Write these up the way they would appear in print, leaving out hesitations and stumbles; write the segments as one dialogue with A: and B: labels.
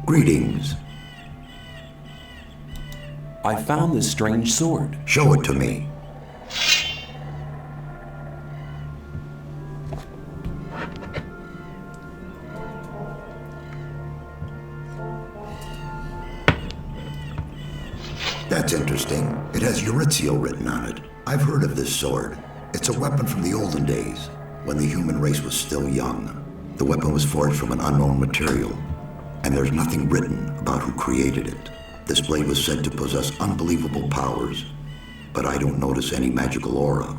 A: Greetings.
B: I found this strange sword.
A: Show it to me. That's interesting. It has Eurizio written on it. I've heard of this sword. It's a weapon from the olden days, when the human race was still young. The weapon was forged from an unknown material, and there's nothing written about who created it. This blade was said to possess unbelievable powers, but I don't notice any magical aura.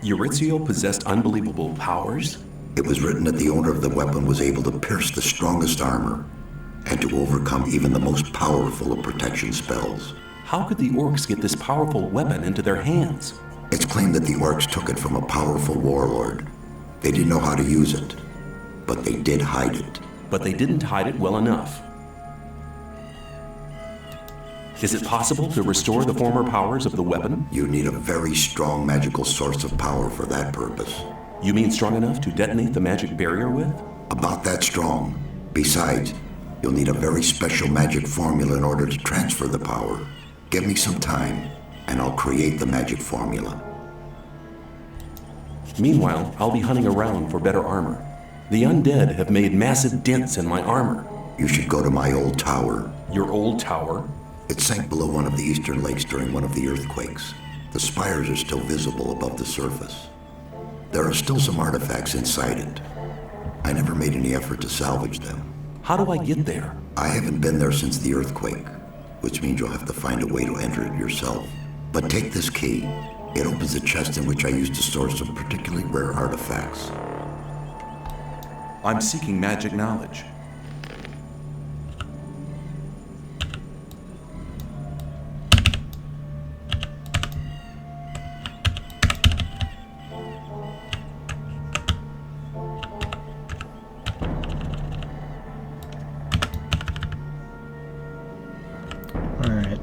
B: Eurizio possessed unbelievable powers?
A: It was written that the owner of the weapon was able to pierce the strongest armor, and to overcome even the most powerful of protection spells.
B: How could the orcs get this powerful weapon into their hands?
A: It's claimed that the orcs took it from a powerful warlord. They didn't know how to use it, but they did hide it.
B: But they didn't hide it well enough. Is it possible to restore the former powers of the weapon?
A: You need a very strong magical source of power for that purpose.
B: You mean strong enough to detonate the magic barrier with?
A: About that strong. Besides, you'll need a very special magic formula in order to transfer the power. Give me some time, and I'll create the magic formula.
B: Meanwhile, I'll be hunting around for better armor. The undead have made massive dents in my armor.
A: You should go to my old tower.
B: Your old tower?
A: It sank below one of the eastern lakes during one of the earthquakes. The spires are still visible above the surface. There are still some artifacts inside it. I never made any effort to salvage them.
B: How do I get there?
A: I haven't been there since the earthquake, which means you'll have to find a way to enter it yourself. But take this key. It opens a chest in which I used to store some particularly rare artifacts.
C: I'm seeking magic knowledge.
D: Alright.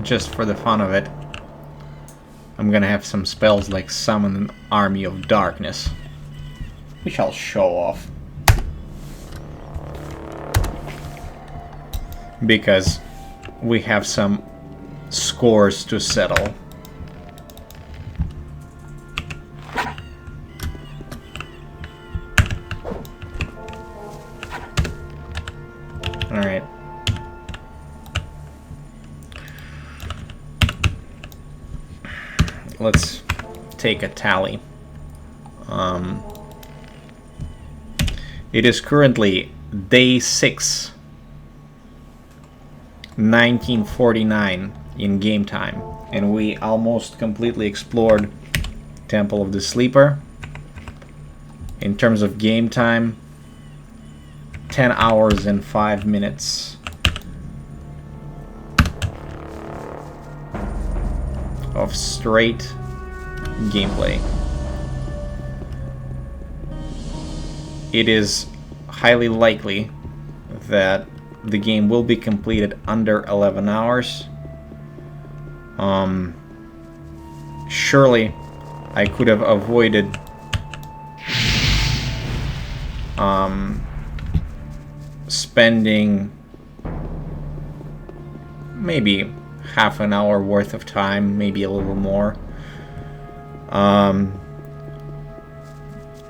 D: Just for the fun of it, I'm gonna have some spells like summon an army of darkness, which I'll show off. Because we have some scores to settle. Alright. Let's take a tally. It is currently day 6, 1949 in game time, and we almost completely explored Temple of the Sleeper. In terms of game time, 10 hours and 5 minutes. Of straight gameplay. It is highly likely that the game will be completed under 11 hours. Surely I could have avoided spending maybe half an hour worth of time, maybe a little more,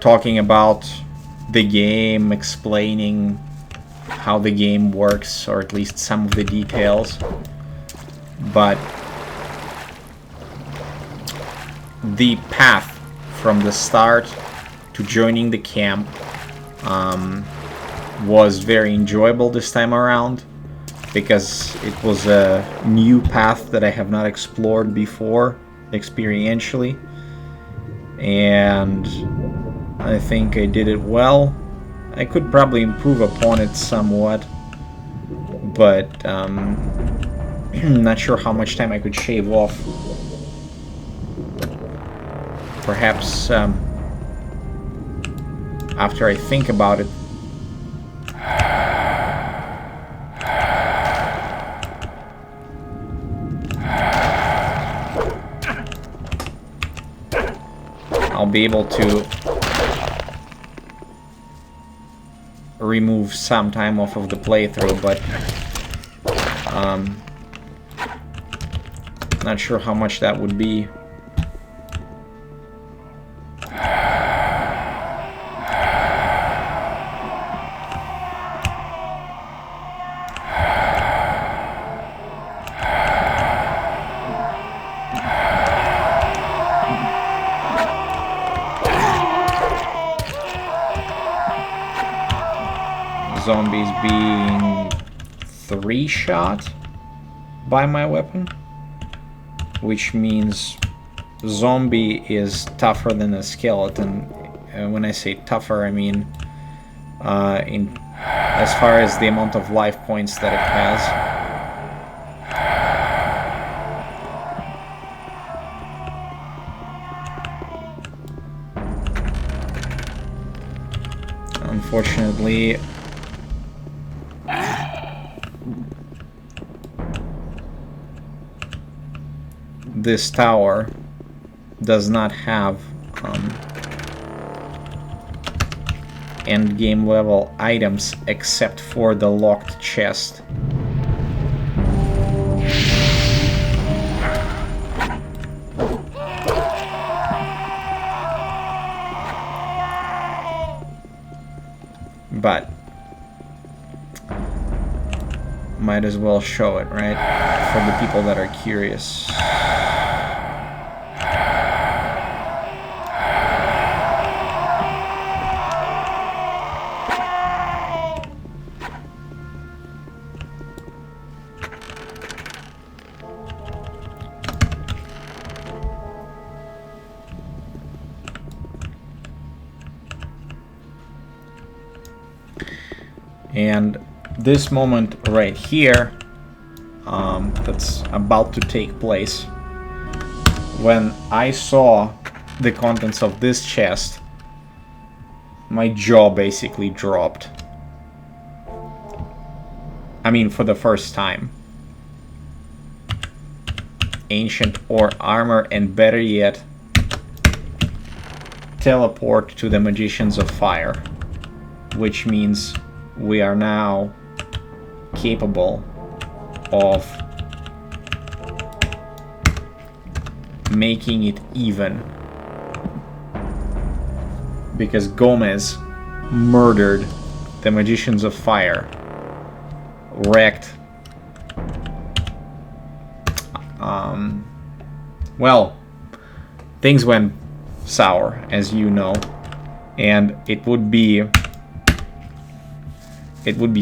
D: talking about the game, explaining how the game works, or at least some of the details. But the path from the start to joining the camp was very enjoyable this time around, because it was a new path that I have not explored before experientially, and I think I did it well. I could probably improve upon it somewhat, but not sure how much time I could shave off. Perhaps after I think about it. I'll be able to remove some time off of the playthrough, but not sure how much that would be. Zombies being 3-shot by my weapon, which means zombie is tougher than a skeleton. When I say tougher, I mean as far as the amount of life points that it has. Unfortunately, this tower does not have end game level items except for the locked chest. But might as well show it, right? For the people that are curious. And this moment right here, that's about to take place, when I saw the contents of this chest, my jaw basically dropped. I mean, for the first time. Ancient ore armor, and better yet, teleport to the Magicians of Fire, which means we are now capable of making it even, because Gomez murdered the Magicians of Fire, wrecked well, things went sour, as you know, and it would be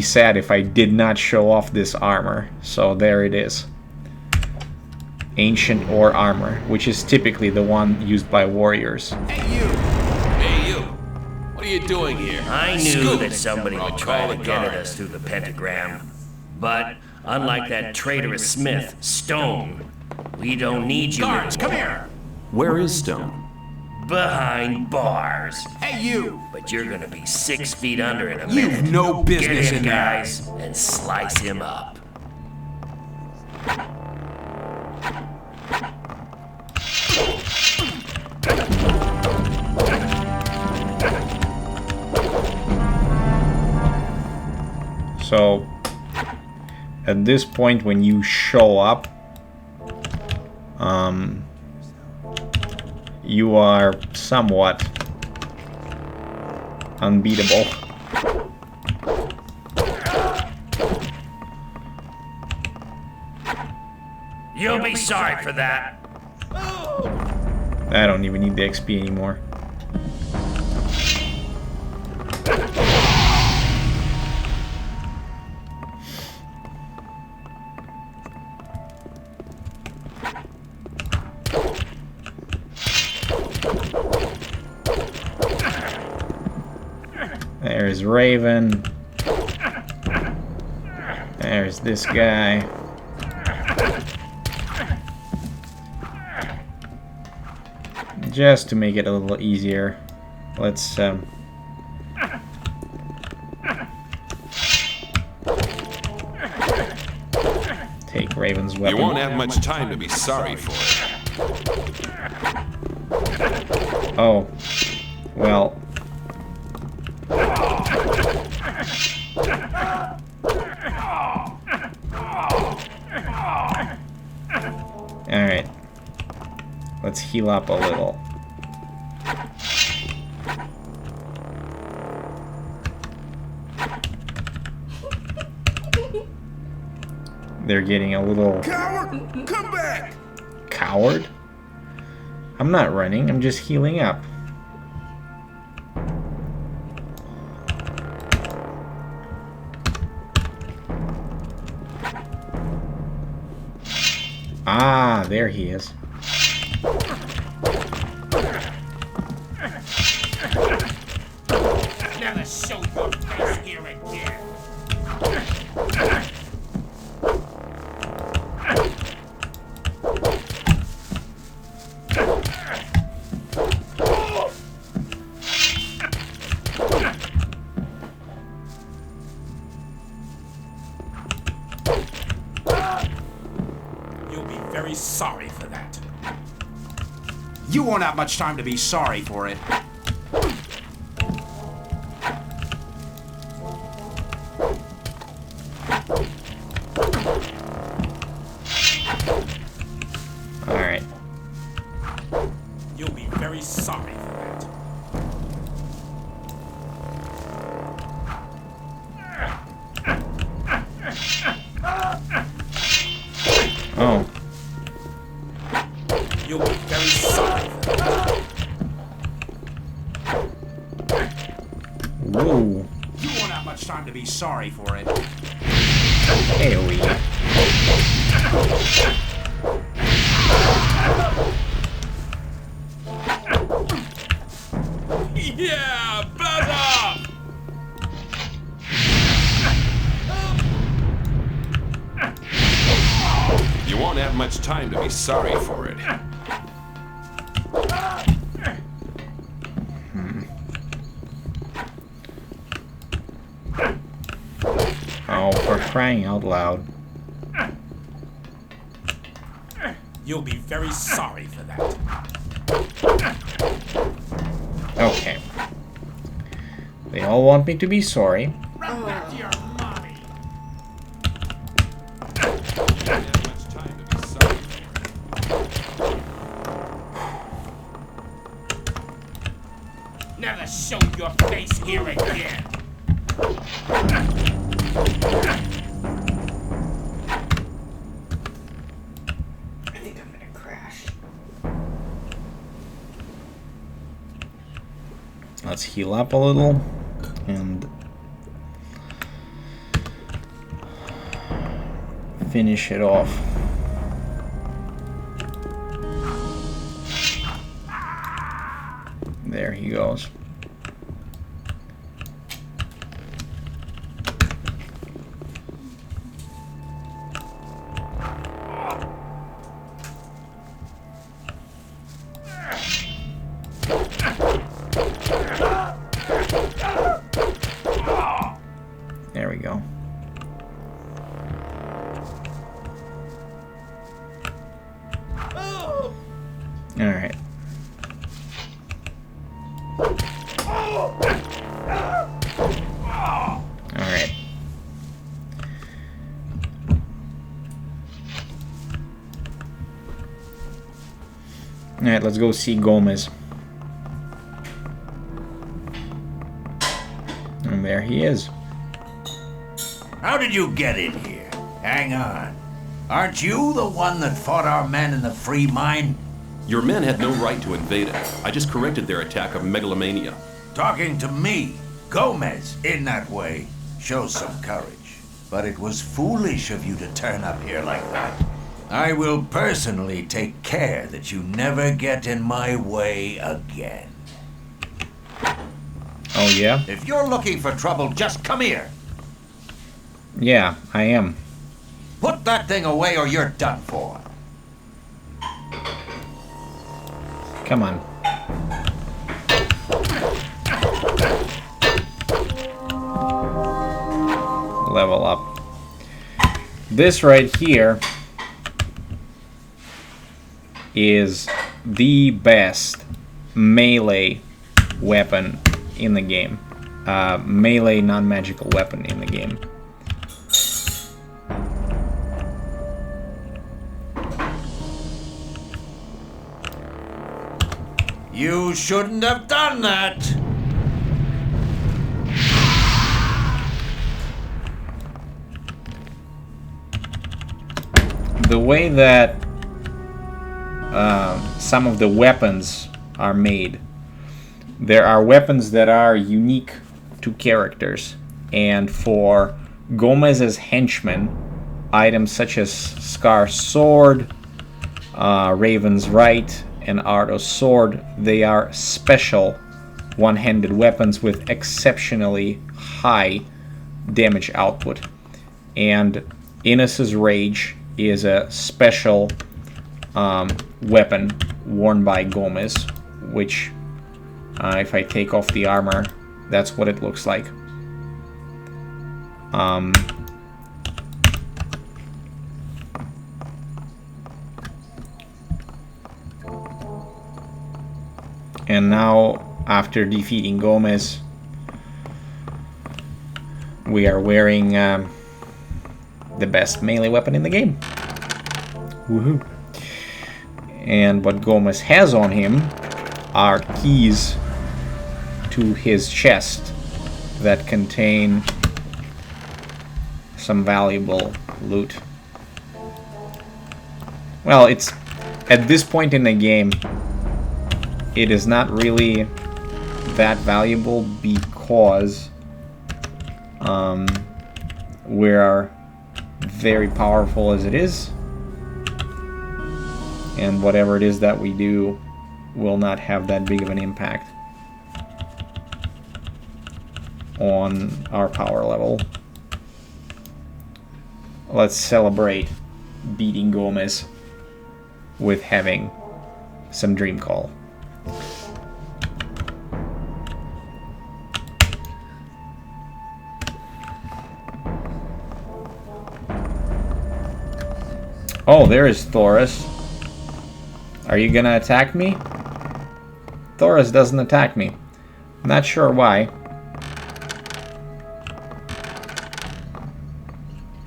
D: sad if I did not show off this armor. So there it is. Ancient ore armor, which is typically the one used by warriors.
C: Hey you! Hey you! What are you doing here?
E: I knew that somebody would try to get at us through the pentagram. But unlike that traitorous Smith, Stone, we don't need you
C: Guards, come here!
B: Where is Stone?
E: behind bars.
C: Hey you!
E: But you're gonna be 6 feet under in a minute.
C: You've no business
E: Get him,
C: in there.
E: guys, and slice him up.
D: So, at this point when you show up, you are somewhat unbeatable.
E: You'll be sorry for that.
D: I don't even need the XP anymore. There's Raven. There's this guy. Just to make it a little easier, let's Take Raven's
C: You
D: weapon.
C: won't have much time to be sorry for it.
D: Oh. Well. Alright. Let's heal up a little. They're getting a little...
C: Coward, come back!
D: Coward? I'm not running, I'm just healing up. Ah, there he is.
E: Never show your face here again.
F: You'll be very sorry for that.
G: You won't have much time to be sorry for it.
D: Alright.
F: You'll be very sorry for that.
D: Oh.
F: You'll be very sorry for that.
D: Whoa.
G: You won't have much time to be sorry for it.
D: AoE.
C: Yeah, buzz You won't have much time to be sorry for it.
D: Oh, for crying out loud.
F: You'll be very sorry for that.
D: Okay. They all want me to be sorry.
G: Run back to your mommy.
C: You won't have much time to be sorry for it.
E: Never show your face here again.
H: I think I'm gonna crash.
D: Let's heal up a little and finish it off. There he goes. There we go. All right. All right. All right, let's go see Gomez. And there he is.
I: How did you get in here? Hang on. Aren't you the one that fought our men in the free mine?
B: Your men had no right to invade it. I just corrected their attack of megalomania.
I: Talking to me, Gomez, in that way, shows some courage. But it was foolish of you to turn up here like that. I will personally take care that you never get in my way again.
D: Oh, yeah?
I: If you're looking for trouble, just come here.
D: Yeah, I am.
I: Put that thing away or you're done for.
D: Come on. Level up. This right here is the best melee weapon in the game. Melee non-magical weapon in the game.
I: You shouldn't have done that!
D: The way that some of the weapons are made, there are weapons that are unique to characters, and for Gomez's henchmen, items such as Scar's sword, Raven's right, and Ardo's sword, they are special one-handed weapons with exceptionally high damage output. And Innes's Rage is a special weapon worn by Gomez, which if I take off the armor, that's what it looks like. And now, after defeating Gomez, we are wearing the best melee weapon in the game. Woohoo! And what Gomez has on him are keys to his chest that contain some valuable loot. Well, it's at this point in the game, it is not really that valuable because we are very powerful as it is, and whatever it is that we do will not have that big of an impact on our power level. Let's celebrate beating Gomez with having some dream call. Oh, there is Thoris. Are you gonna attack me? Thoris doesn't attack me. Not sure why.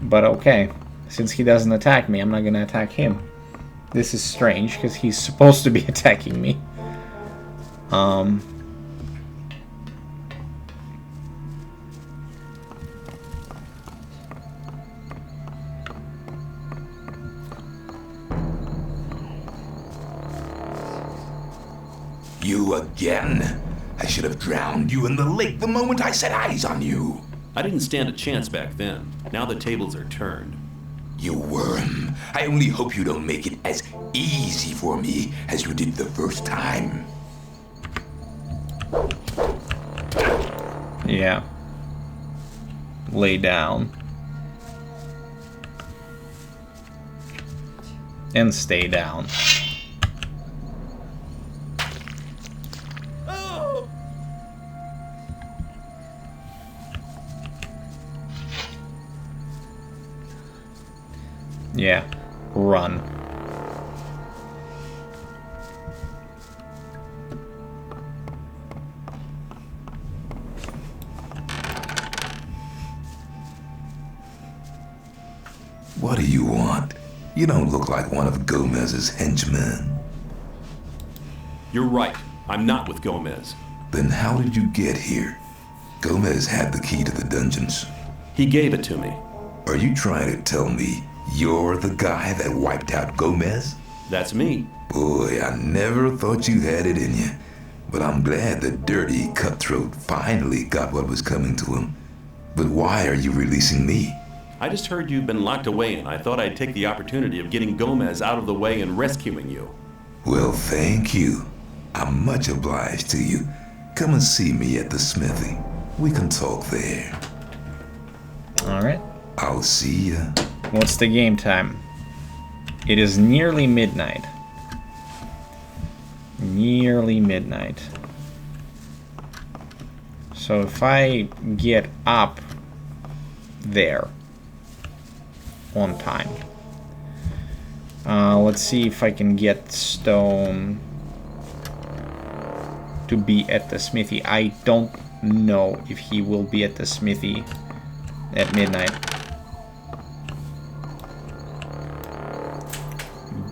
D: But okay. Since he doesn't attack me, I'm not gonna attack him. This is strange, because he's supposed to be attacking me.
J: You again? I should have drowned you in the lake the moment I set eyes on you.
B: I didn't stand a chance back then. Now the tables are turned.
J: You worm. I only hope you don't make it as easy for me as you did the first time.
D: Yeah. Lay down. And stay down. Yeah, run.
J: What do you want? You don't look like one of Gomez's henchmen.
B: You're right. I'm not with Gomez.
J: Then how did you get here? Gomez had the key to the dungeons.
B: He gave it to me.
J: Are you trying to tell me you're the guy that wiped out Gomez?
B: That's me.
J: Boy, I never thought you had it in you. But I'm glad the dirty cutthroat finally got what was coming to him. But why are you releasing me?
B: I just heard you've been locked away, and I thought I'd take the opportunity of getting Gomez out of the way and rescuing you.
J: Well, thank you. I'm much obliged to you. Come and see me at the smithy. We can talk there.
D: Alright.
J: I'll see ya.
D: What's the game time? It is nearly midnight. Nearly midnight. So if I get up there, on time. Let's see if I can get Stone to be at the smithy. I don't know if he will be at the smithy at midnight.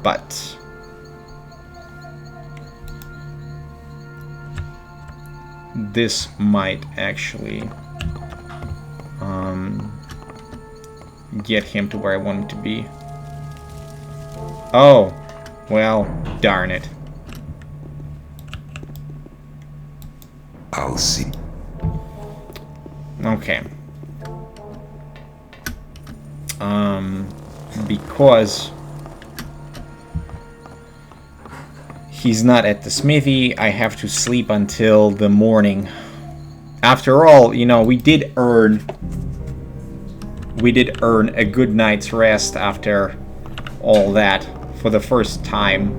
D: But this might actually get him to where I want him to be. Oh, well, darn it.
J: I'll see.
D: Okay. Because he's not at the smithy, I have to sleep until the morning. After all, you know, we did earn a good night's rest after all that for the first time.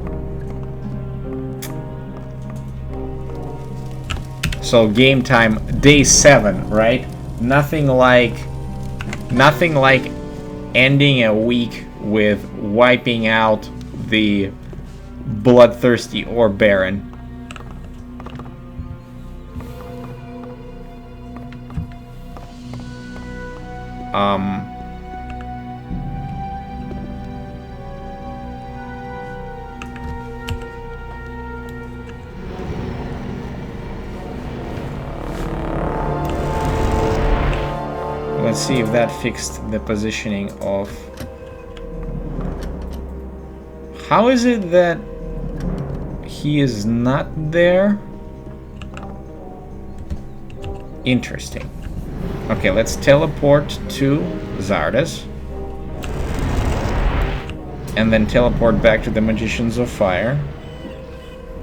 D: So game time, day 7, right? Nothing like ending a week with wiping out the bloodthirsty or Baron. Let's see if that fixed the positioning of... How is it that he is not there? Interesting. Okay, let's teleport to Zardes. And then teleport back to the Magicians of Fire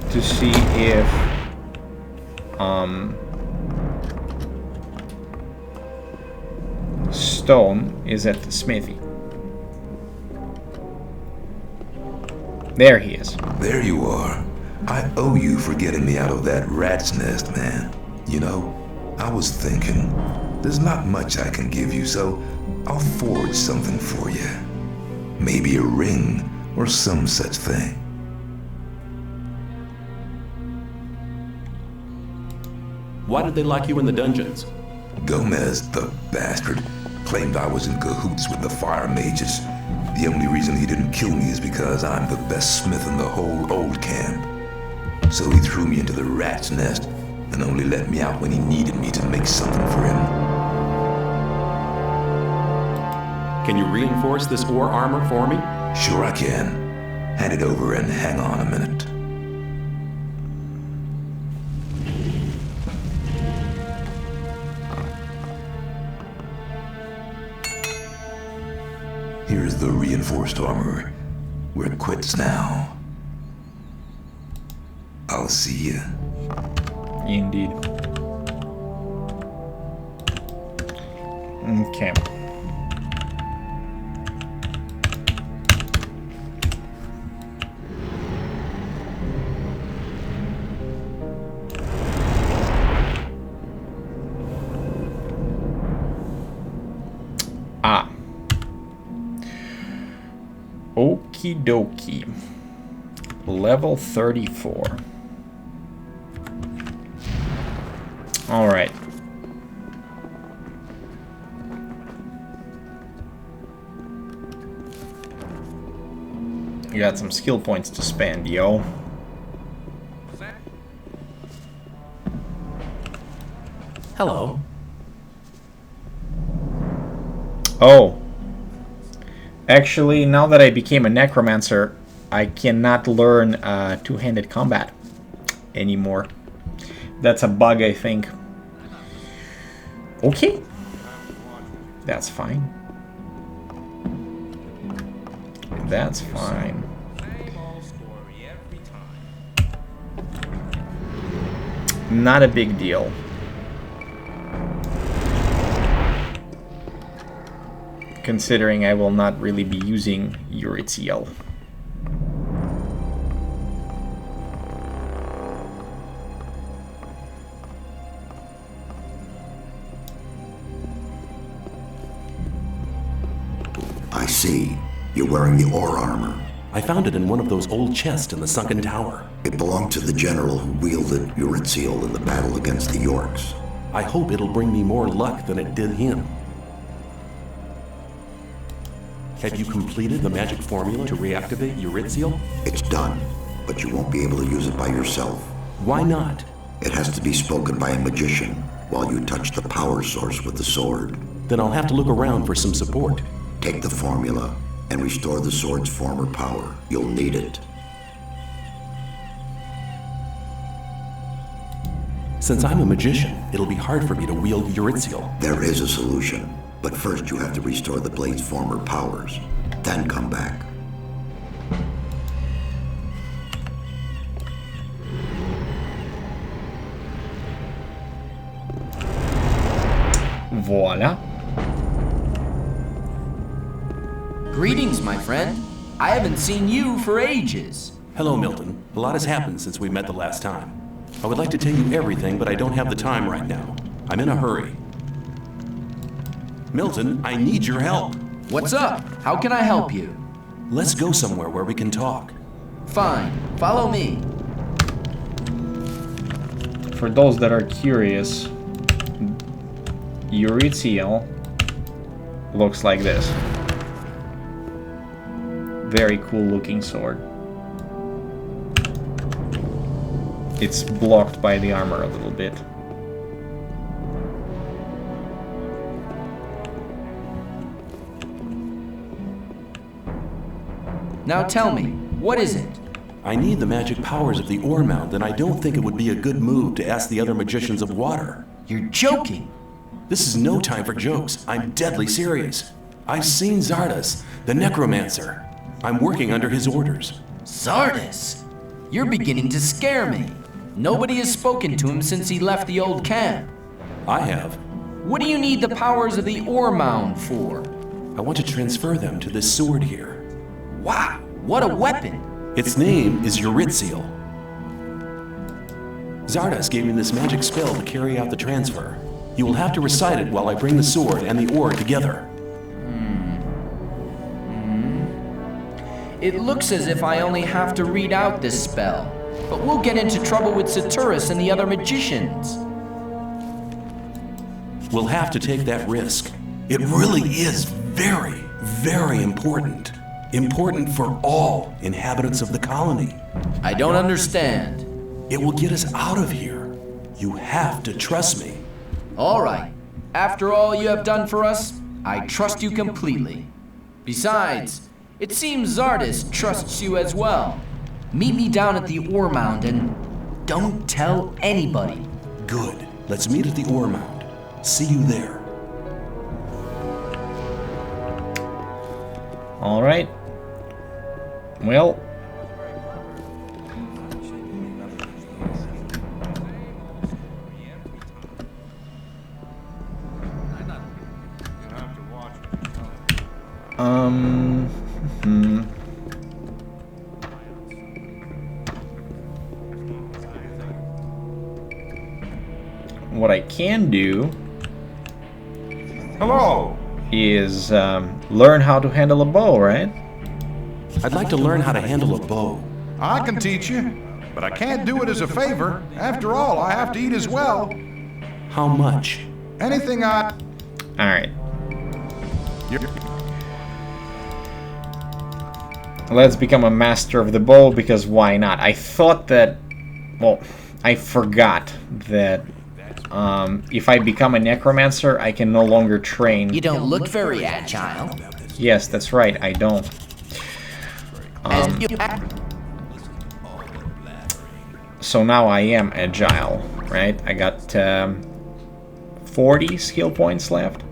D: to see if Stone is at the smithy. There he is.
J: There you are. I owe you for getting me out of that rat's nest, man. You know, I was thinking, there's not much I can give you, so I'll forge something for you. Maybe a ring or some such thing.
B: Why did they lock you in the dungeons?
J: Gomez, the bastard, claimed I was in cahoots with the fire mages. The only reason he didn't kill me is because I'm the best smith in the whole old camp. So he threw me into the rat's nest and only let me out when he needed me to make something for him.
B: Can you reinforce this ore armor for me?
J: Sure I can. Hand it over and hang on a minute. Here's the reinforced armor. We're quits now. I'll see ya.
D: Indeed. Okay. Okie dokie. Level 34. Alright. You got some skill points to spend, yo.
B: Hello.
D: Oh. Actually, now that I became a necromancer, I cannot learn two-handed combat anymore. That's a bug, I think. Okay. That's fine. That's fine. Not a big deal. Considering I will not really be using Eurytiel.
A: I see. You're wearing the ore armor.
B: I found it in one of those old chests in the sunken tower.
A: It belonged to the general who wielded Eurythiel in the battle against the Yorks.
B: I hope it'll bring me more luck than it did him. Have you completed the magic formula to reactivate Eurythiel?
A: It's done, but you won't be able to use it by yourself.
B: Why not?
A: It has to be spoken by a magician while you touch the power source with the sword.
B: Then I'll have to look around for some support.
A: Take the formula and restore the sword's former power. You'll need it.
B: Since I'm a magician, it'll be hard for me to wield Eurythiel.
A: There is a solution, but first you have to restore the blade's former powers. Then come back.
D: Voila.
K: Greetings, my friend. I haven't seen you for ages.
B: Hello, Milton. A lot has happened since we met the last time. I would like to tell you everything, but I don't have the time right now. I'm in a hurry. Milton, I need your help.
K: What's up? How can I help you?
B: Let's go somewhere where we can talk.
K: Fine. Follow me.
D: For those that are curious, Eurythiel looks like this. Very cool looking sword. It's blocked by the armor a little bit.
K: Now tell me, what is it?
B: I need the magic powers of the ore mound, and I don't think it would be a good move to ask the other magicians of water.
K: You're joking!
B: This is no time for jokes. I'm deadly serious. I've seen Zardas, the necromancer. I'm working under his orders.
K: Zardas? You're beginning to scare me. Nobody has spoken to him since he left the old camp.
B: I have.
K: What do you need the powers of the ore mound for?
B: I want to transfer them to this sword here.
K: Wow, what a weapon!
B: Its name is Eurythiel. Zardas gave me this magic spell to carry out the transfer. You will have to recite it while I bring the sword and the ore together.
K: It looks as if I only have to read out this spell, but we'll get into trouble with Saturus and the other magicians.
B: We'll have to take that risk. It really is very, very important. Important for all inhabitants of the colony.
K: I don't understand.
B: It will get us out of here. You have to trust me.
K: All right. After all you have done for us, I trust you completely. Besides, it seems Zardas trusts you as well. Meet me down at the ore mound and don't tell anybody.
B: Good. Let's meet at the ore mound. See you there.
D: All right. Well, what I can do is learn how to handle a bow, right?
B: I'd like to learn how to handle a bow.
G: I can teach you, but I can't do it as a favor. After all, I have to eat as well.
B: How much?
G: Anything I...
D: All right. Let's become a master of the bow, because why not? I thought that... Well, I forgot that if I become a necromancer, I can no longer train.
K: You don't look very agile.
D: Yes, that's right, I don't. So now I am agile, right? I got 40 skill points left.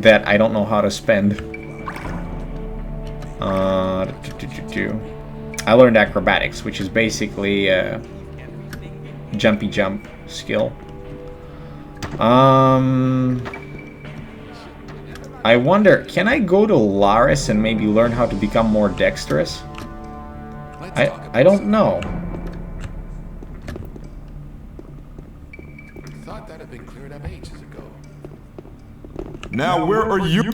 D: That I don't know how to spend. I learned acrobatics, which is basically a jumpy jump skill. I wonder, can I go to Laris and maybe learn how to become more dexterous? I don't know.
C: Thought that had been cleared up ages
J: Now where are you?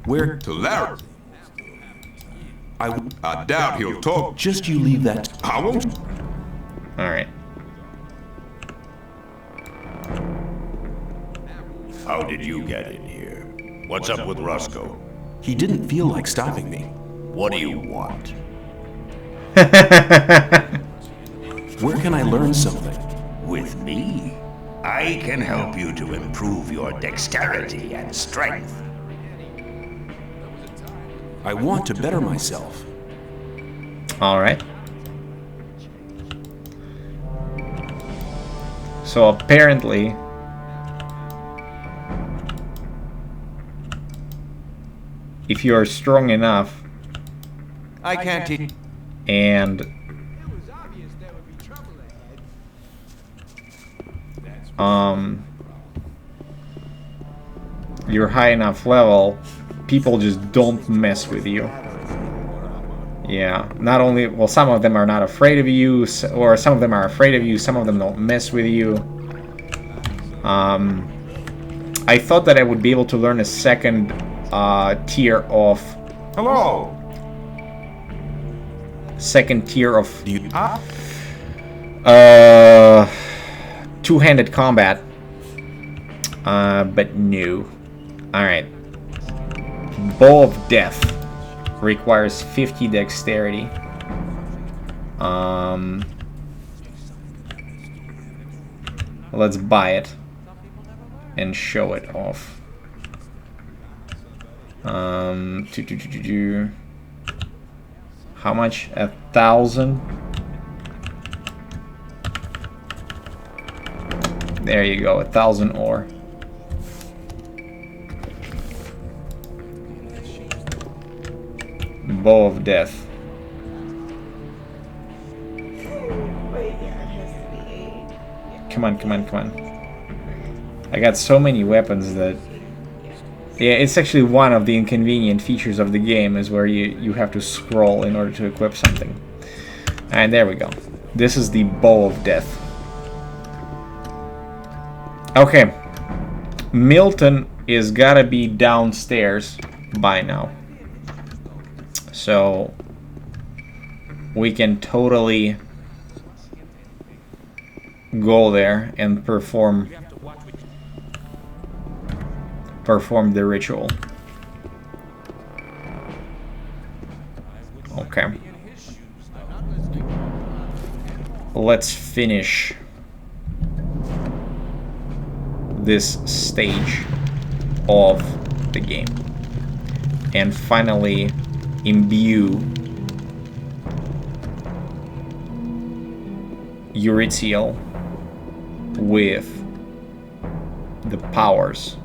B: Where?
J: To Larry. I doubt he'll talk.
B: Just you leave that.
J: I won't.
D: Alright.
I: How did you get in here? What's up with Roscoe?
B: He didn't feel like stopping me.
I: What do you want?
B: Where can I learn something?
I: With me? I can help you to improve your dexterity and strength.
B: I want to better myself.
D: Alright. So apparently if you are strong enough
I: I can't
D: and you're high enough level, people just don't mess with you. Yeah, not only, well, some of them are not afraid of you, or some of them are afraid of you, some of them don't mess with you. I thought that I would be able to learn a second tier of...
G: Hello!
D: Second tier of...
G: Huh?
D: two-handed combat. But no. Alright. Bow of Death requires 50 dexterity. Let's buy it and show it off. How much? 1,000. There you go, 1,000 ore. Bow of Death. Come on, come on, come on. I got so many weapons that... Yeah, it's actually one of the inconvenient features of the game, is where you have to scroll in order to equip something. And there we go. This is the Bow of Death. Okay. Milton is gotta be downstairs by now. So we can totally go there and perform the ritual. Okay. Let's finish this stage of the game and finally imbue Eurytiel with the powers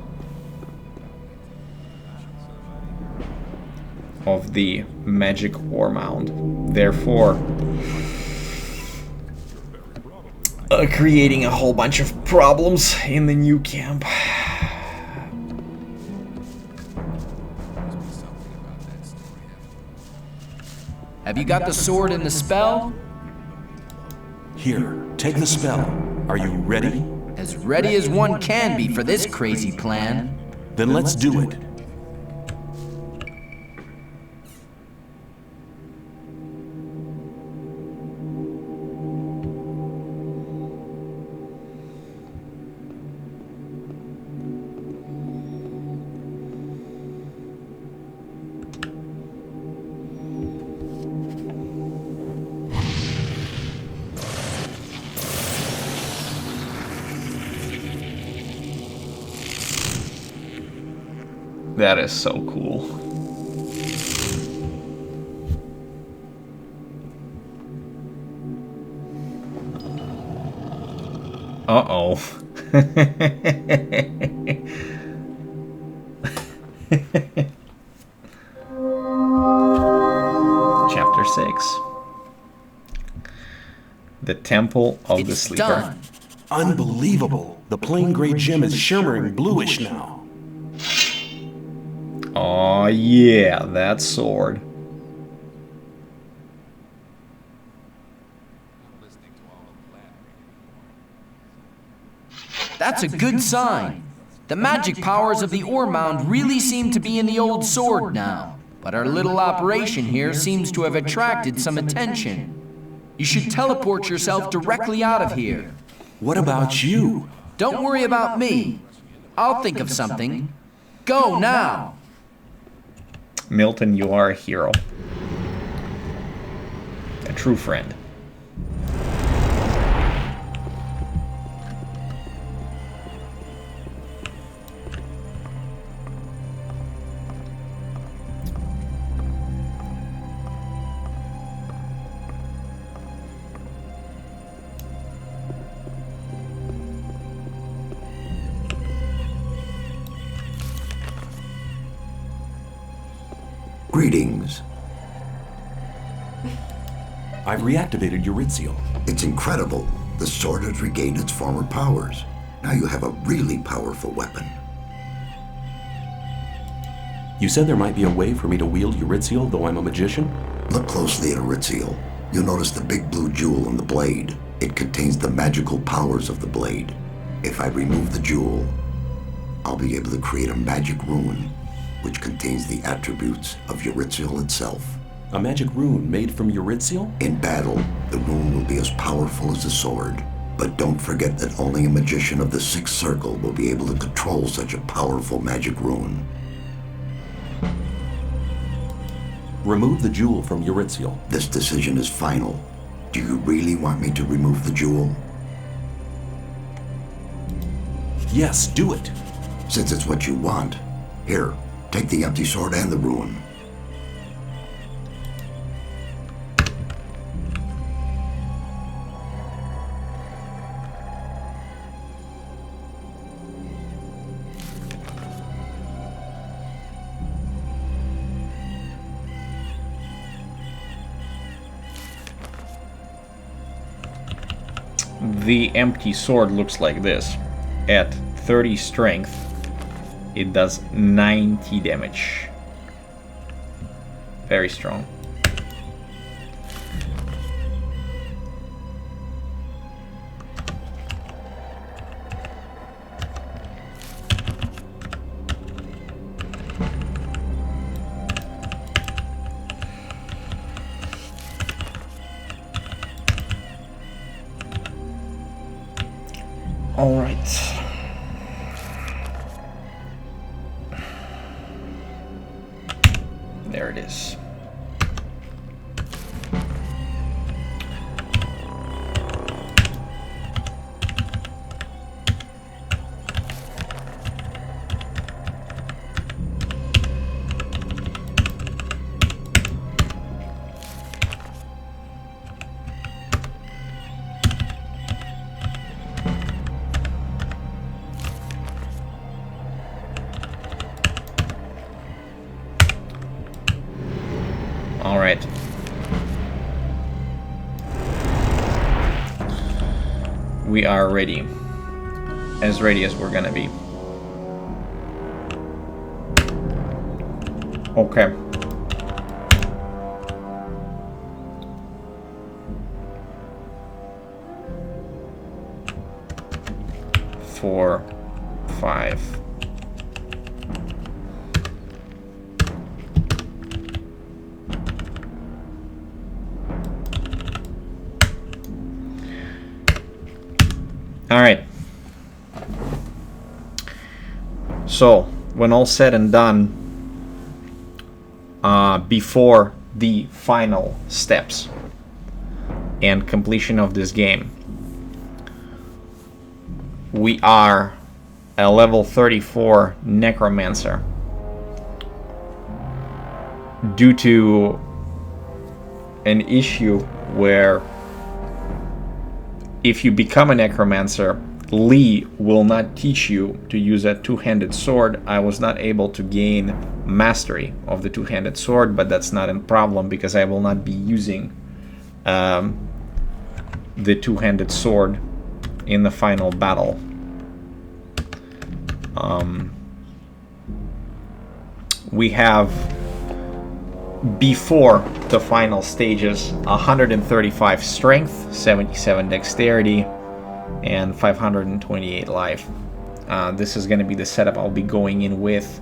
D: of the magic war mound, therefore creating a whole bunch of problems in the new camp.
K: Have you got the sword and the spell?
B: Here, take the spell. Are you ready?
K: As ready as one can be for this crazy plan.
B: Then let's do it.
D: That is so cool. Uh-oh. Chapter 6. The Temple of the Sleeper.
K: Done.
B: Unbelievable. The plain gray gem is shimmering bluish now.
D: Aw, yeah, that sword.
K: That's a good sign. The magic powers of the ore mound really seem to be in the old sword now. But our little operation here seems to have attracted some attention. You should teleport yourself directly out of here.
B: What about you?
K: Don't worry about me. I'll think of something. Go now!
D: Milton, you are a hero. A true friend.
A: Greetings.
B: I've reactivated Eurythiel.
A: It's incredible. The sword has regained its former powers. Now you have a really powerful weapon.
B: You said there might be a way for me to wield Eurythiel, though I'm a magician?
A: Look closely at Eurythiel. You'll notice the big blue jewel in the blade. It contains the magical powers of the blade. If I remove the jewel, I'll be able to create a magic rune, which contains the attributes of Eurythiel itself.
B: A magic rune made from Eurythiel?
A: In battle, the rune will be as powerful as the sword. But don't forget that only a magician of the Sixth Circle will be able to control such a powerful magic rune.
B: Remove the jewel from Eurythiel.
A: This decision is final. Do you really want me to remove the jewel?
B: Yes, do it.
A: Since it's what you want, here, take the empty sword and the rune.
D: The empty sword looks like this. At 30 strength, it does 90 damage. Very strong. All right. There it is. All right. We are ready. As ready as we're gonna be. Okay. Four, 5. All right. So, when all said and done, before the final steps and completion of this game, we are a level 34 necromancer. Due to an issue where if you become a necromancer, Lee will not teach you to use a two-handed sword. I was not able to gain mastery of the two-handed sword, but that's not a problem because I will not be using the two-handed sword in the final battle. We have, before the final stages, 135 strength, 77 dexterity, and 528 life. This is going to be the setup I'll be going in with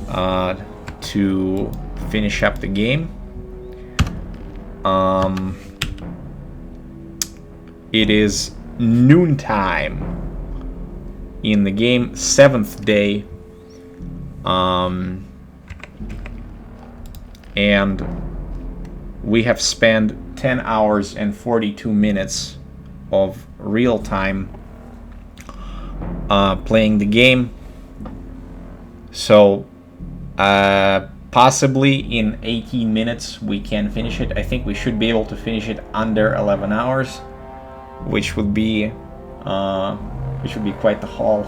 D: to finish up the game. It is noontime in the game, 7th day, and we have spent 10 hours and 42 minutes of real time playing the game. So possibly in 18 minutes we can finish it. I think we should be able to finish it under 11 hours, which would be quite the haul.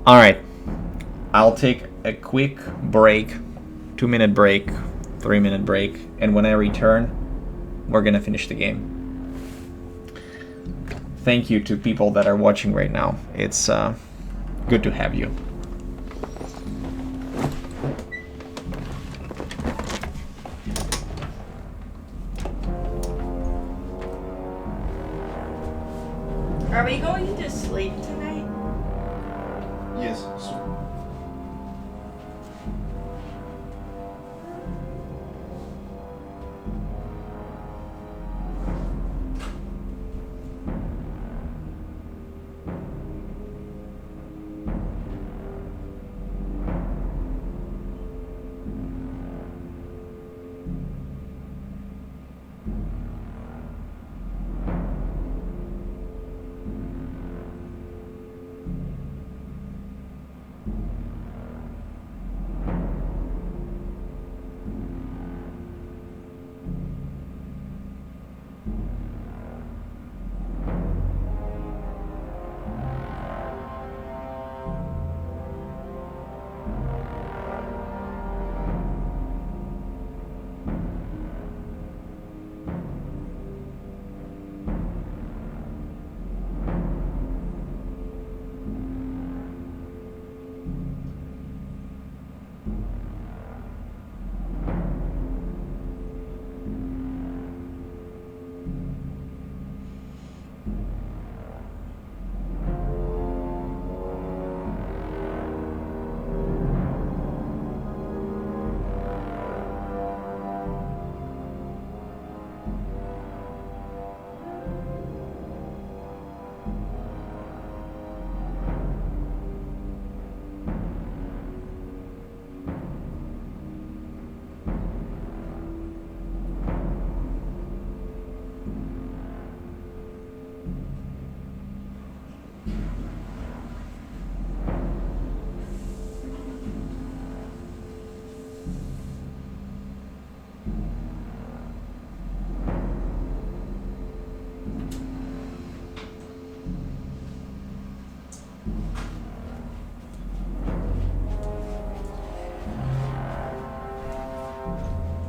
D: All right, I'll take a quick break, 2-minute break, 3-minute break, and when I return, we're gonna finish the game. Thank you to people that are watching right now. It's good to have you.
H: Are we going to sleep tonight?
D: Yes.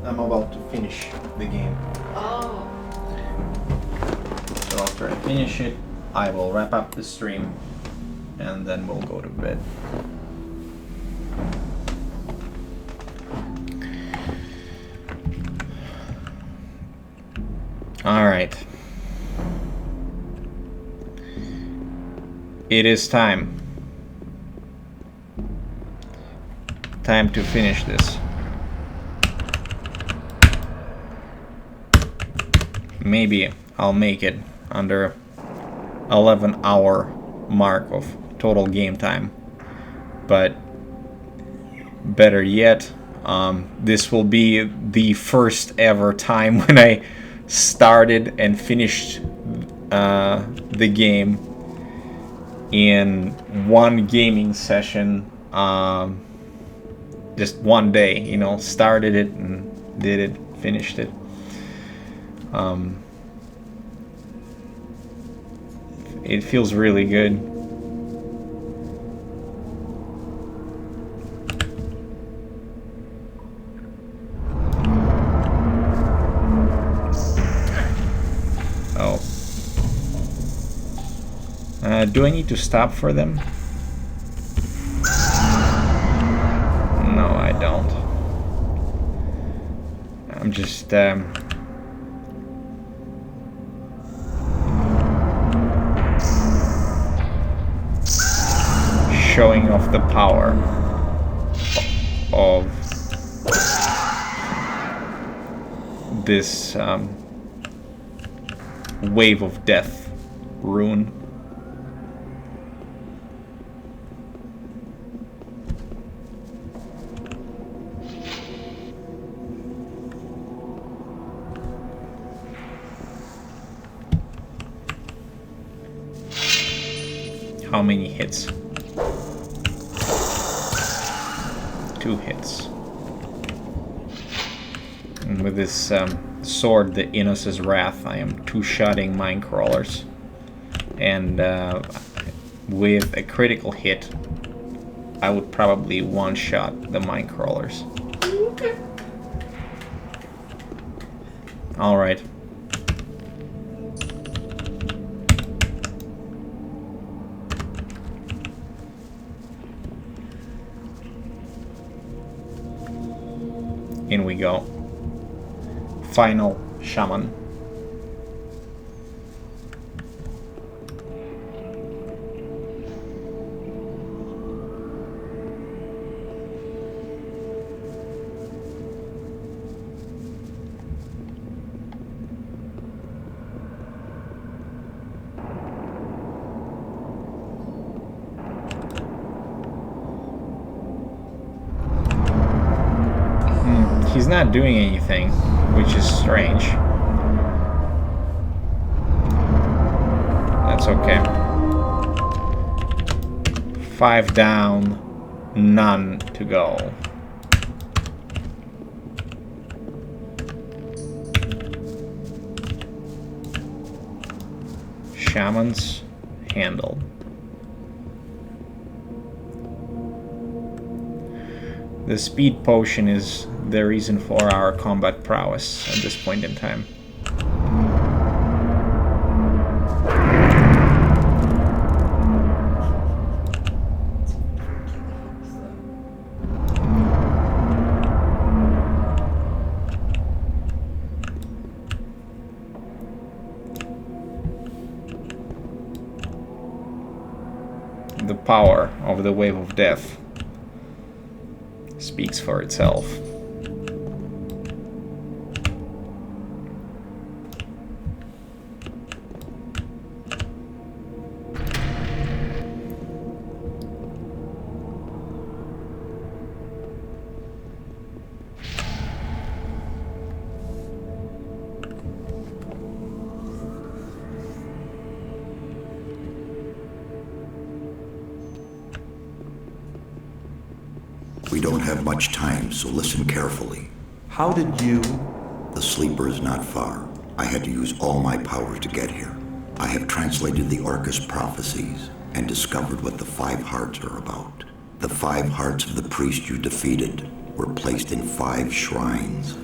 D: I'm about to finish the game.
H: Oh.
D: So after I finish it, I will wrap up the stream and then we'll go to bed. All right. It is time. Time to finish this. Maybe I'll make it under 11-hour mark of total game time. But better yet, this will be the first ever time when I started and finished the game in one gaming session, just one day, you know, started it and did it, finished it. It feels really good. Oh. Do I need to stop for them? No, I don't. I'm just showing off the power of this wave of death rune. How many hits? 2 hits. And with this sword, the Innos's Wrath, I am two-shotting mine crawlers. And with a critical hit, I would probably one-shot the mine crawlers.
H: Okay.
D: Alright. In we go. Final shaman. He's not doing anything, which is strange. That's okay. 5 down, none to go. Shamans handled. The speed potion is the reason for our combat prowess at this point in time. The power of the wave of death speaks for itself.
A: We don't have much time, so listen carefully.
B: How did you...
A: The sleeper is not far. I had to use all my powers to get here. I have translated the Orcus prophecies and discovered what the 5 hearts are about. The 5 hearts of the priest you defeated were placed in 5 shrines.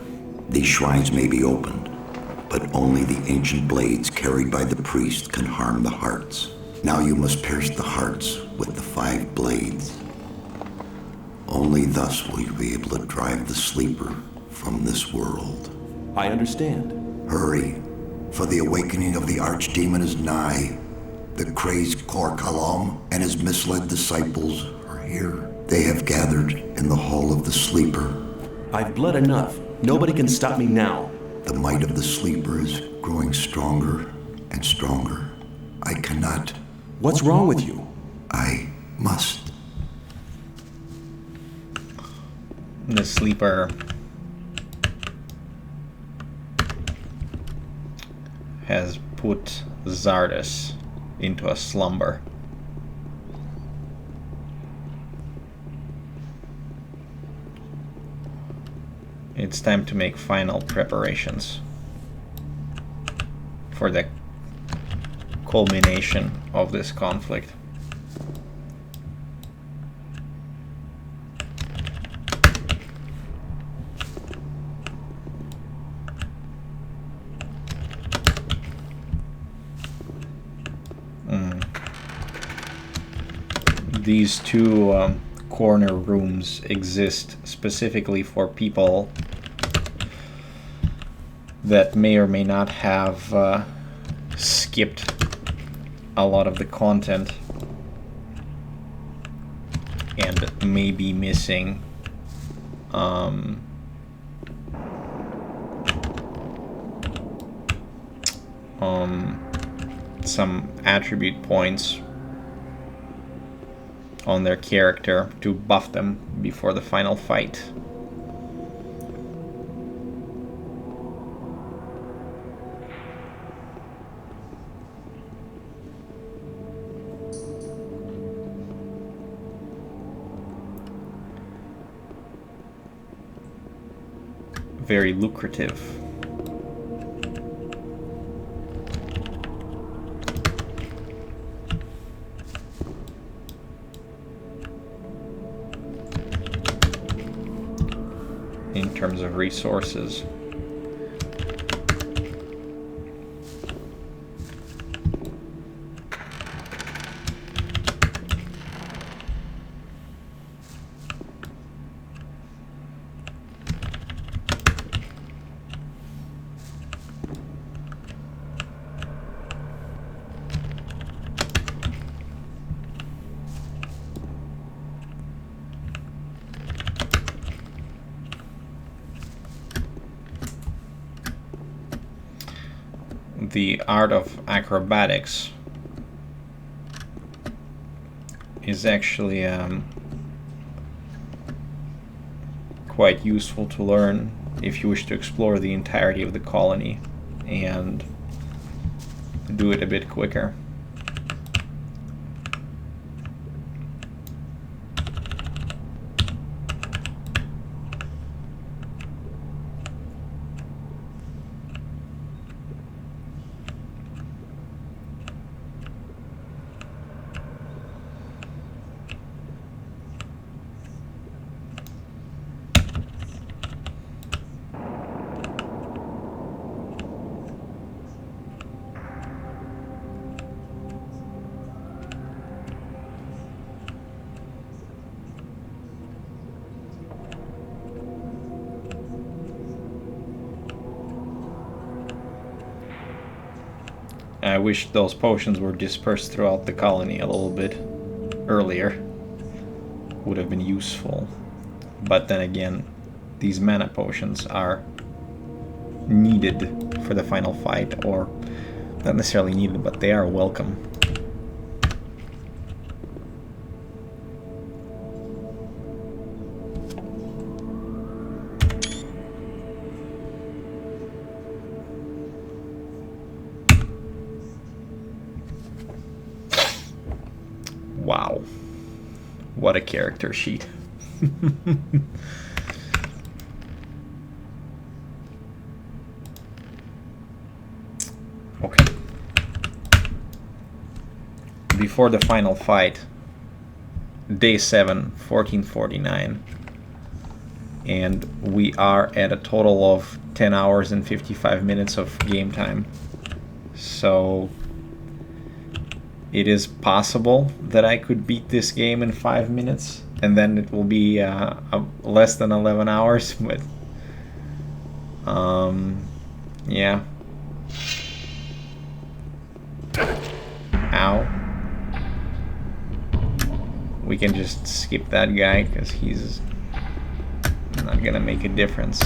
A: These shrines may be opened, but only the ancient blades carried by the priest can harm the hearts. Now you must pierce the hearts with the 5 blades. Only thus will you be able to drive the sleeper from this world.
B: I understand.
A: Hurry, for the awakening of the archdemon is nigh. The crazed Kor Kalam and his misled disciples are here. They have gathered in the hall of the sleeper.
B: I've bled enough. Nobody can stop me now.
A: The might of the sleeper is growing stronger and stronger. I cannot.
B: What's wrong with you?
A: I must.
D: The sleeper has put Zardus into a slumber. It's time to make final preparations for the culmination of this conflict. These 2 corner rooms exist specifically for people that may or may not have skipped a lot of the content and maybe missing some attribute points on their character to buff them before the final fight. Very lucrative. In terms of resources. The art of acrobatics is actually quite useful to learn if you wish to explore the entirety of the colony and do it a bit quicker. I wish those potions were dispersed throughout the colony a little bit earlier. Would have been useful. But then again, these mana potions are needed for the final fight, or not necessarily needed, but they are welcome. Wow, what a character sheet. Okay. Before the final fight, day 7, 1449, and we are at a total of 10 hours and 55 minutes of game time. So it is possible that I could beat this game in 5 minutes, and then it will be less than 11 hours, but yeah. Ow. We can just skip that guy because he's not gonna make a difference.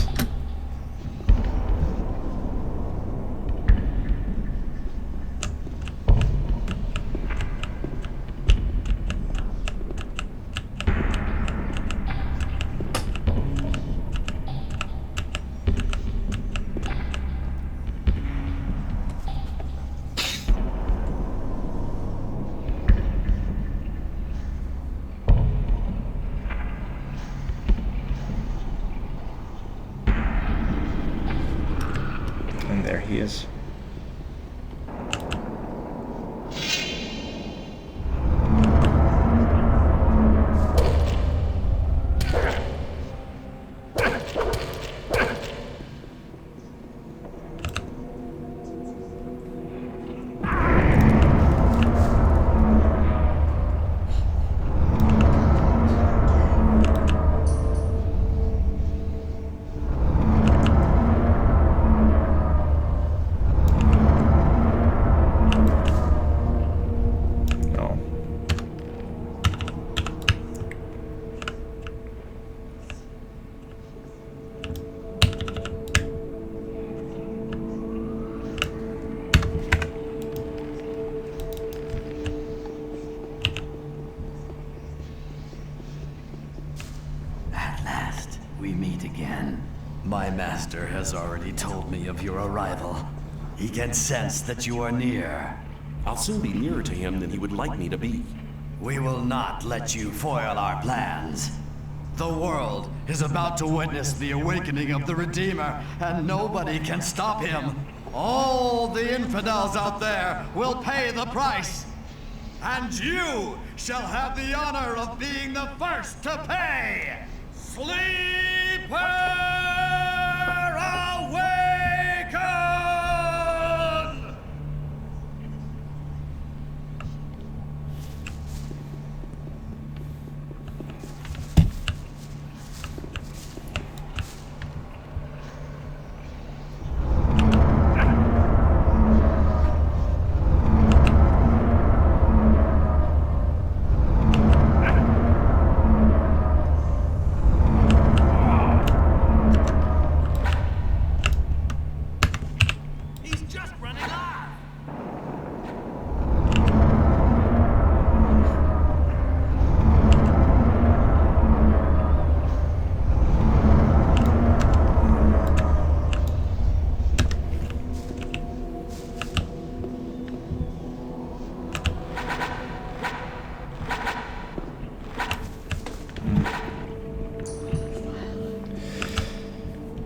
D: And there he is.
L: we meet again. My master has already told me of your arrival. He can sense that you are near.
B: I'll soon be nearer to him than he would like me to be.
L: We will not let you foil our plans. The world is about to witness the awakening of the Redeemer, and nobody can stop him. All the infidels out there will pay the price. And you shall have the honor of being the first to pay. Sleeper awaken!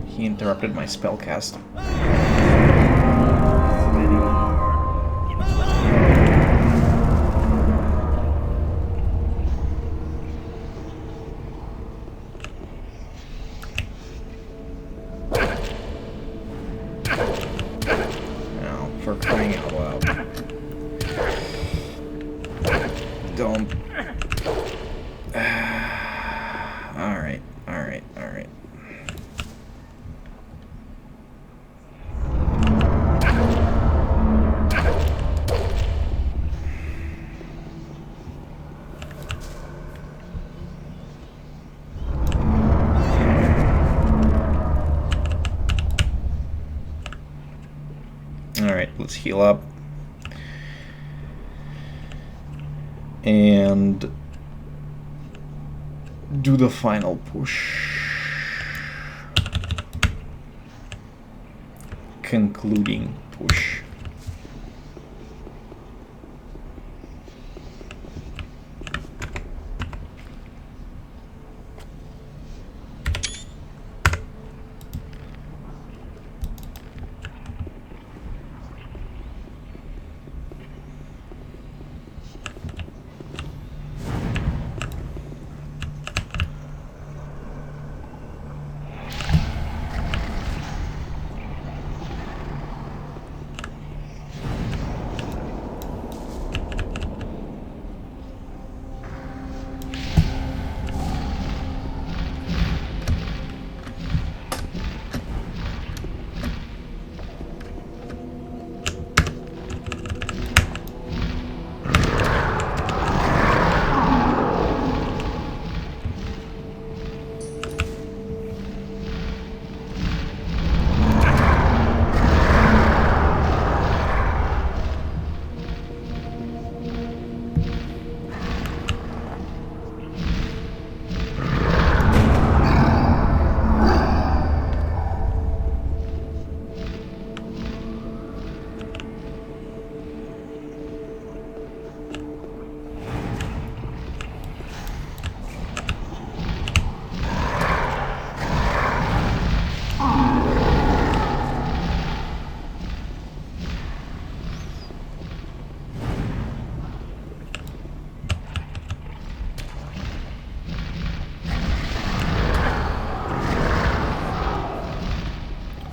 D: He interrupted my spellcast. Now, for crying out loud. Don't. Alright, alright, alright. Alright, let's heal up. And do the final push. Concluding push.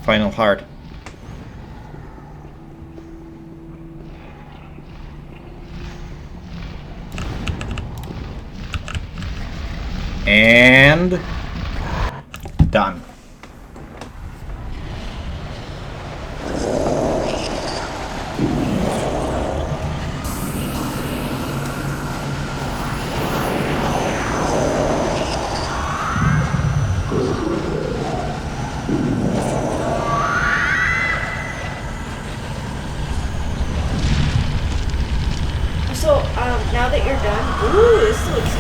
D: Final heart. And done.
H: Now that you're done, ooh, this looks.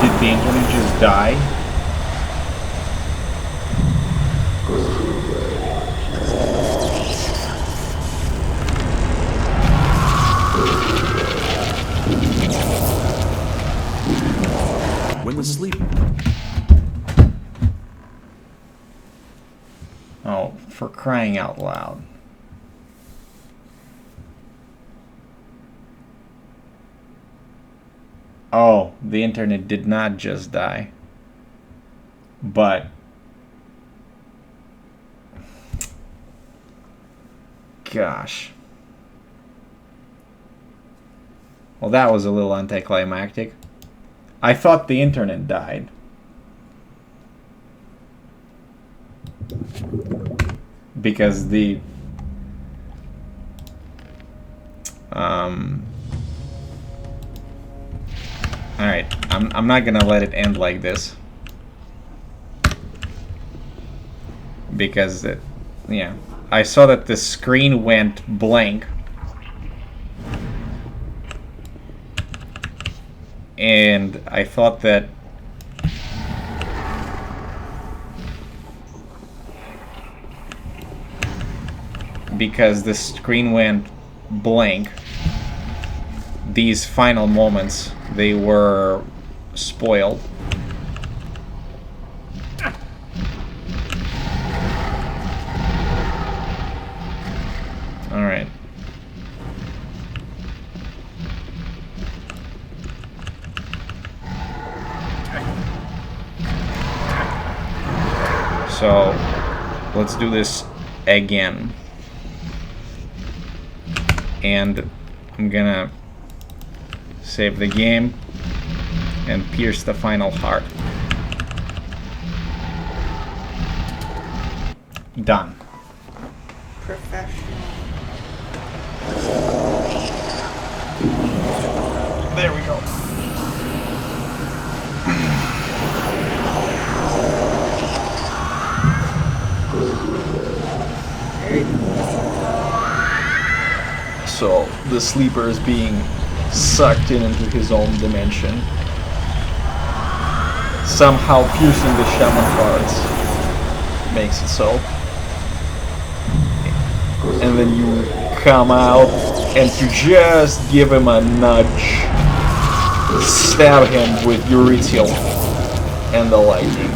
D: Did the internet just die?
B: When the sleep...
D: Oh, for crying out loud. Oh, the internet did not just die. But... Gosh. Well, that was a little anticlimactic. I thought the internet died. Because the... Alright, I'm not gonna let it end like this. Because, yeah. I saw that the screen went blank. And I thought that... Because the screen went blank, these final moments, they were spoiled. Alright. So, let's do this again. And I'm gonna save the game and pierce the final heart. Done.
H: Professional.
D: There we go. So the sleeper is being sucked into his own dimension, somehow piercing the shaman hearts makes it so, and then you come out and you just give him a nudge, stab him with Eurytial and the lightning.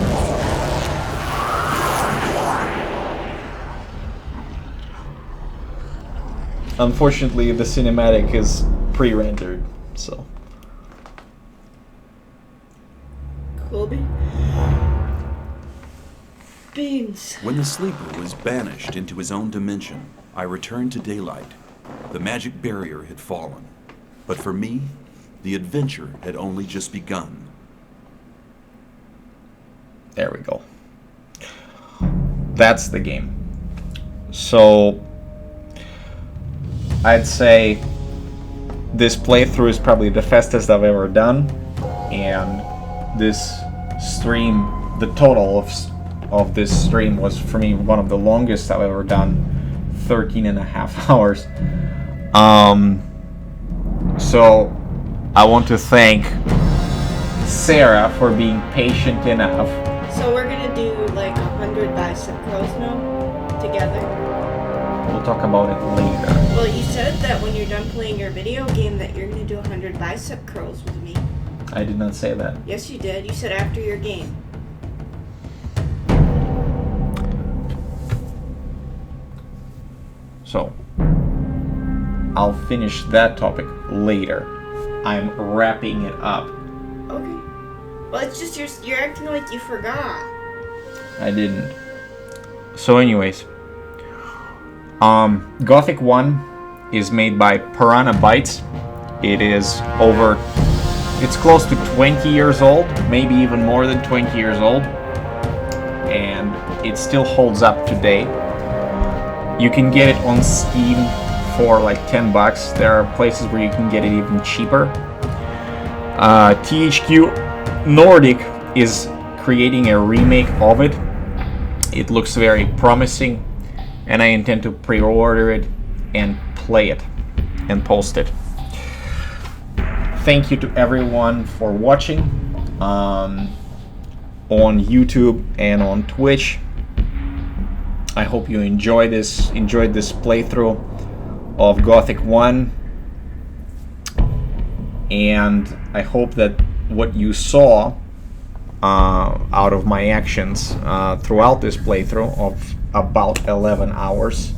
D: Unfortunately, the cinematic is pre-rendered, so.
H: Colby? Beans.
B: When the sleeper was banished into his own dimension, I returned to daylight. The magic barrier had fallen. But for me, the adventure had only just begun.
D: There we go. That's the game. So, I'd say this playthrough is probably the fastest I've ever done, and this stream, the total of this stream was for me one of the longest I've ever done, 13.5 hours. So I want to thank Sarah for being patient enough.
H: So we're gonna do like 100 bicep curls now, together?
D: We'll talk about it later.
H: Well, you said that when you're done playing your video game that you're gonna do 100 bicep curls with me.
D: I did not say that.
H: Yes, you did. You said after your game.
D: So, I'll finish that topic later. I'm wrapping it up.
H: Okay. Well, it's just you're acting like you forgot.
D: I didn't. So anyways, Gothic 1 is made by Piranha Bytes. It is it's close to 20 years old, maybe even more than 20 years old, and it still holds up today. You can get it on Steam for like $10. There are places where you can get it even cheaper. THQNordic is creating a remake of it. It looks very promising, and I intend to pre-order it and play it and post it. Thank you to everyone for watching on YouTube and on Twitch. I hope you enjoyed this playthrough of Gothic 1, and I hope that what you saw out of my actions throughout this playthrough of about 11 hours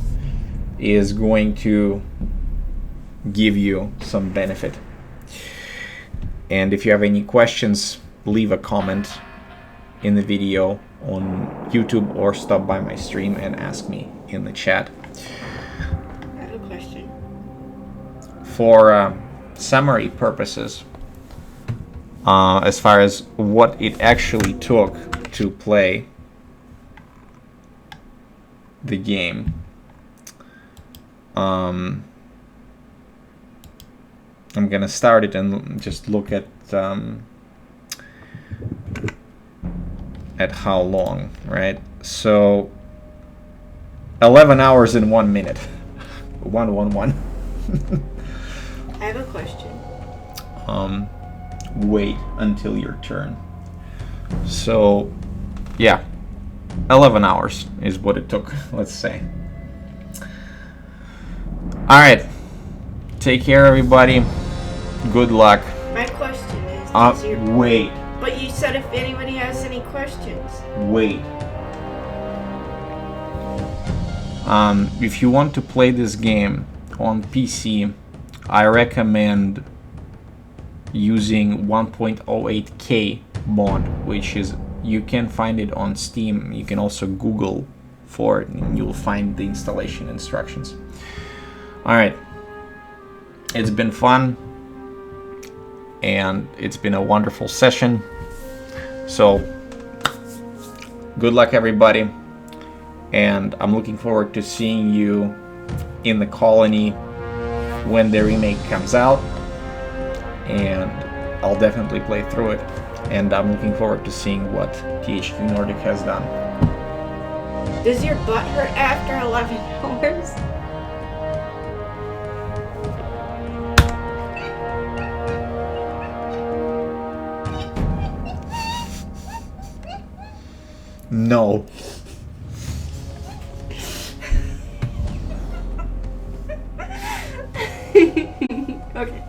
D: is going to give you some benefit. And if you have any questions, leave a comment in the video on YouTube or stop by my stream and ask me in the chat.
H: I have a question.
D: For summary purposes, as far as what it actually took to play the game, I'm gonna start it and just look at how long, right? So 11 hours and 1 minute. 111.
H: I have a question.
D: Wait until your turn. So yeah, 11 hours is what it took, let's say. All right, take care everybody, good luck.
H: My question is
D: wait.
H: But you said if anybody has any questions.
D: Wait. If you want to play this game on PC, I recommend using 1.08K mod, which is, you can find it on Steam. You can also Google for it and you'll find the installation instructions. Alright, it's been fun and it's been a wonderful session. So good luck everybody, and I'm looking forward to seeing you in the colony when the remake comes out, and I'll definitely play through it, and I'm looking forward to seeing what THQNordic has done.
H: Does your butt hurt after 11 hours?
D: No.
H: Okay,